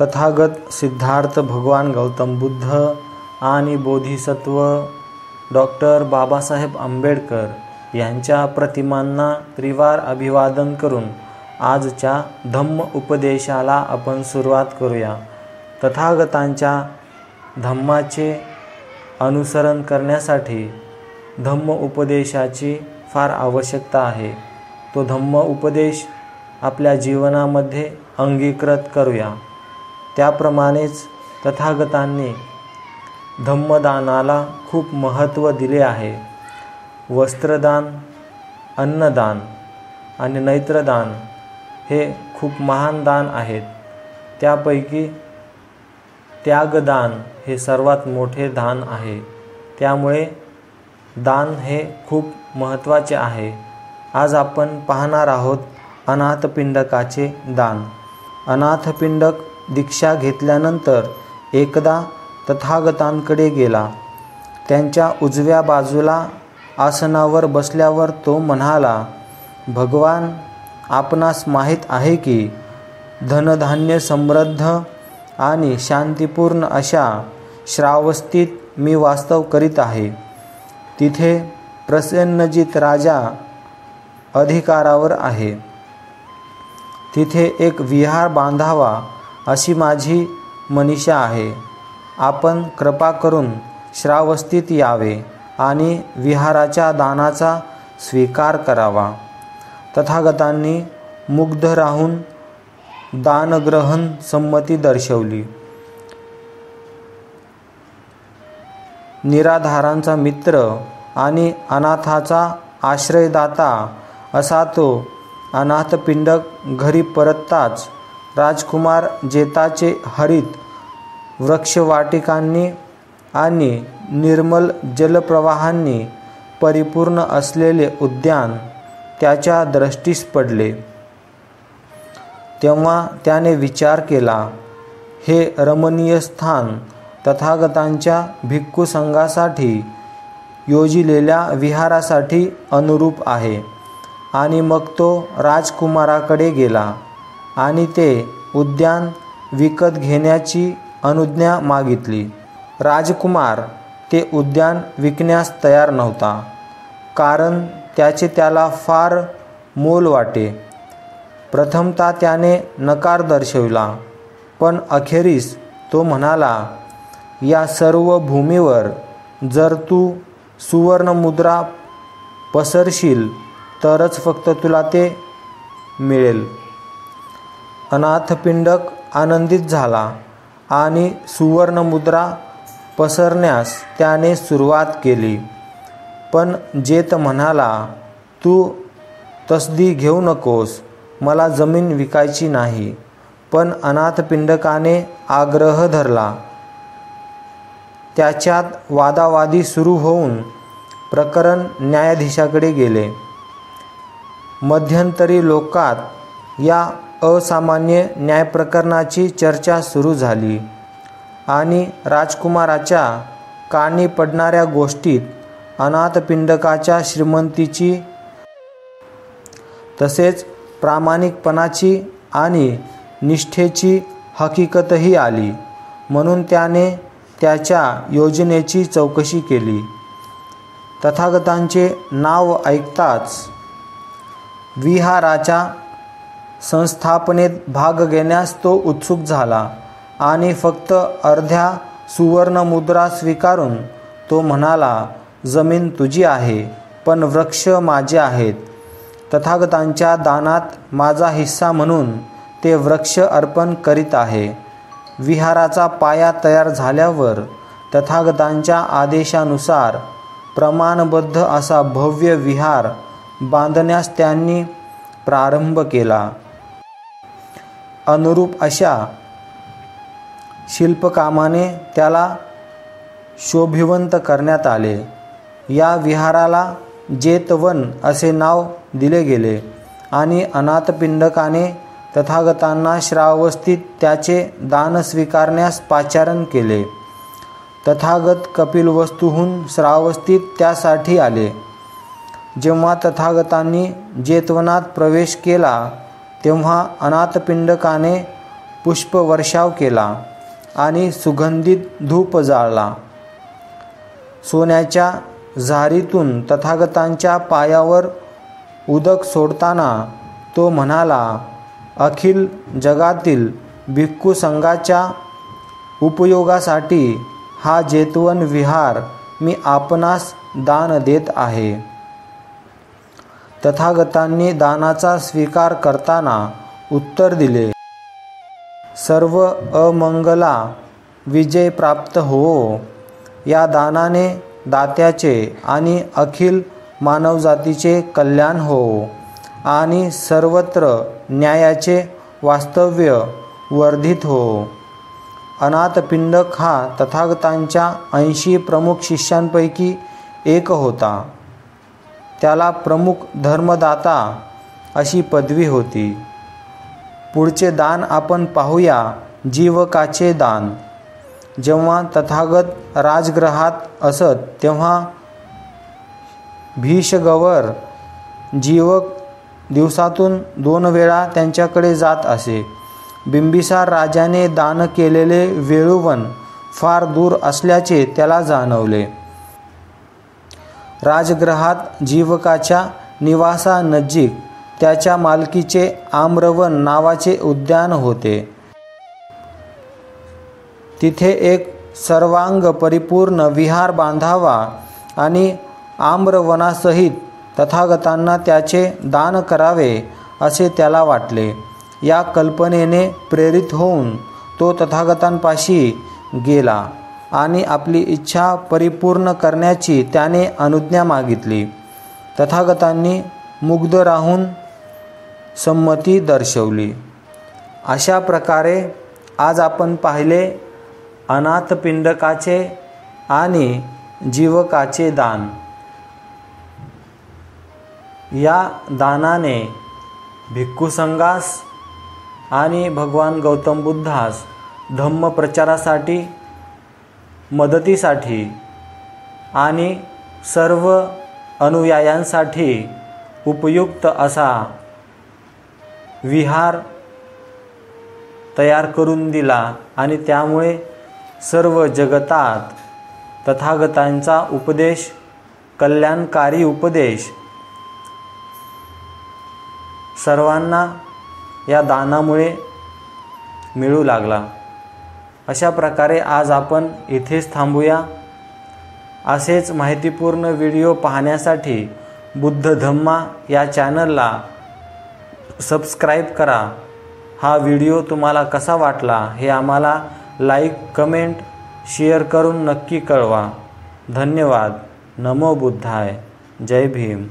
तथागत सिद्धार्थ भगवान गौतम बुद्ध आणि बोधिसत्व डॉक्टर बाबासाहेब आंबेडकर यांच्या प्रतिमांना त्रिवार अभिवादन करून आजच्या धम्म उपदेशाला आपण सुरुवात करूया. तथागतांच्या धम्माचे अनुसरण करण्यासाठी धम्म उपदेशाची फार आवश्यकता आहे. तो धम्म उपदेश आपल्या जीवनामध्ये अंगीकृत करूया. त्याप्रमाणेच तथागतांनी धम्मदानाला खूप महत्त्व दिले आहे. वस्त्रदान, अन्नदान आणि नेत्रदान हे खूप महान दान आहेत. त्यापैकी त्यागदान हे सर्वात मोठे दान आहे. त्यामुळे दान हे खूप महत्त्वाचे आहे. आज आपण पाहणार आहोत अनाथपिंडकाचे दान. अनाथपिंडक दीक्षा घेतल्यानंतर एकदा तथागतांकडे गेला. त्यांच्या उजव्या बाजूला आसनावर बसल्यावर तो म्हणाला, भगवान, आपणास माहीत आहे की धनधान्य समृद्ध आणि शांतीपूर्ण अशा श्रावस्तीत मी वास्तव करीत आहे. तिथे प्रसेनजित राजा अधिकारावर आहे. तिथे एक विहार बांधावा अशी माझी मनीषा आहे. आपण कृपा करून श्रावस्तीत यावे आणि विहाराच्या दानाचा स्वीकार करावा. तथागतांनी मुग्ध राहून दानग्रहण संमती दर्शवली. निराधारांचा मित्र आणि अनाथाचा आश्रयदाता असा तो अनाथपिंडक घरी परतताच राजकुमार जेताचे हरित वृक्षवाटिकांनी आणि निर्मल जलप्रवाहांनी परिपूर्ण असलेले उद्यान त्याच्या दृष्टीस पडले. तेव्हा त्याने विचार केला, हे रमणीय स्थान तथागतांच्या भिक्खू संघासाठी योजिलेल्या विहारासाठी अनुरूप आहे. आणि मग तो राजकुमाराकडे गेला आणि ते उद्यान विकत घेण्याची अनुज्ञा मागितली. राजकुमार ते उद्यान विकण्यास तयार नव्हता, कारण त्याचे त्याला फार मोल वाटे. प्रथमतः त्याने नकार दर्शविला, पण अखेरीस तो म्हणाला, या सर्व भूमीवर जर तू सुवर्णमुद्रा पसरशील तरच फक्त तुला ते मिळेल. अनाथपिंडक आनंदित झाला आणि सुवर्णमुद्रा पसरण्यास त्याने सुरुवात केली. पण जेत म्हणाला, तू तसदी घेऊ नकोस, मला जमीन विकायची नाही. पण अनाथपिंडकाने आग्रह धरला. त्याच्यात वादावादी सुरू होऊन प्रकरण न्यायाधीशाकडे गेले. मध्यंतरी लोकात या असामान्य न्यायप्रकरणाची चर्चा सुरू झाली आणि राजकुमाराच्या कानी पडणाऱ्या गोष्टीत अनाथपिंडकाच्या श्रीमंतीची तसेच प्रामाणिकपणाची आणि निष्ठेची हकीकतही आली. म्हणून त्याने त्याच्या योजनेची चौकशी केली. तथागतांचे नाव ऐकताच विहाराच्या संस्थापनेत भाग घेण्यास तो उत्सुक झाला आणि फक्त अर्ध्या सुवर्णमुद्रा स्वीकारून तो म्हणाला, जमीन तुझी आहे, पण वृक्ष माझे आहेत. तथागतांच्या दानात माझा हिस्सा म्हणून ते वृक्ष अर्पण करीत आहे. विहाराचा पाया तयार झाल्यावर तथागतांच्या आदेशानुसार प्रमाणबद्ध असा भव्य विहार बांधण्यास त्यांनी प्रारंभ केला. अनुरूप अशा शिल्पकामाने त्याला शोभिवंत करण्यात आले. या विहाराला जेतवन असे नाव दिले गेले आणि अनाथपिंडकाने तथागतांना श्रावस्तीत त्याचे दान स्वीकारण्यास पाचारण केले. तथागत कपिलवस्तूहून श्रावस्तीत त्यासाठी आले. जेव्हा तथागतांनी जेतवनात प्रवेश केला तेव्हा अनाथपिंडकाने पुष्पवर्षाव केला आणि सुगंधित धूप जाळला. सोन्याच्या झारीतून तथागतांच्या पायावर उदक सोडताना तो म्हणाला, अखिल जगातील भिक्खू संघाच्या उपयोगासाठी हा जेतवन विहार मी आपणास दान देत आहे. तथागतांनी दानाचा स्वीकार करताना उत्तर दिले, सर्व अमंगला विजय प्राप्त होवो. या दानाने दात्याचे आणि अखिल मानवजातीचे कल्याण होवो आणि सर्वत्र न्यायाचे वास्तव्य वर्धित होवो. अनाथपिंडक हा तथागतांच्या 80 प्रमुख शिष्यांपैकी एक होता. त्याला प्रमुख धर्मदाता अशी पदवी होती. पुढचे दान आपण पाहूया, जीवकाचे दान. जेव्हा तथागत राजगृहात असत तेव्हा भीष्मगवर जीवक दिवसातून 2 वेळा त्यांच्याकडे जात असे. बिंबिसार राजाने दान केलेले वेळुवन फार दूर असल्याचे त्याला जाणवले. राजगृहात जीवकाच्या निवासानजीक त्याच्या मालकीचे आम्रवन नावाचे उद्यान होते. तिथे एक सर्वांग परिपूर्ण विहार बांधावा आणि आम्रवनासहित तथागतांना त्याचे दान करावे असे त्याला वाटले. या कल्पनेने प्रेरित होऊन तो तथागतांपाशी गेला आणि आपली इच्छा परिपूर्ण करण्याची त्याने अनुज्ञा मागितली. तथागतांनी मुग्ध राहून संमती दर्शवली. अशा प्रकारे आज आपण पाहिले अनाथपिंडकाचे आणि जीवकाचे दान. या दानाने भिक्खू संघास आणि भगवान गौतम बुद्धास धम्म प्रचारासाठी, मदतीसाठी आणि सर्व अनुयायांसाठी उपयुक्त असा विहार तयार करून दिला आणि त्यामुळे सर्व जगतात तथागतांचा उपदेश, कल्याणकारी उपदेश सर्वांना या दानामुळे मिळू लागला. अशा प्रकारे आज आपण इथेच थांबूया. असेच माहितीपूर्ण व्हिडिओ पाहण्यासाठी बुद्ध धम्मा या चॅनलला सबस्क्राईब करा. हा व्हिडिओ तुम्हाला कसा वाटला हे आम्हाला लाईक, कमेंट, शेअर करून नक्की कळवा. धन्यवाद. नमो बुद्धाय. जय भीम.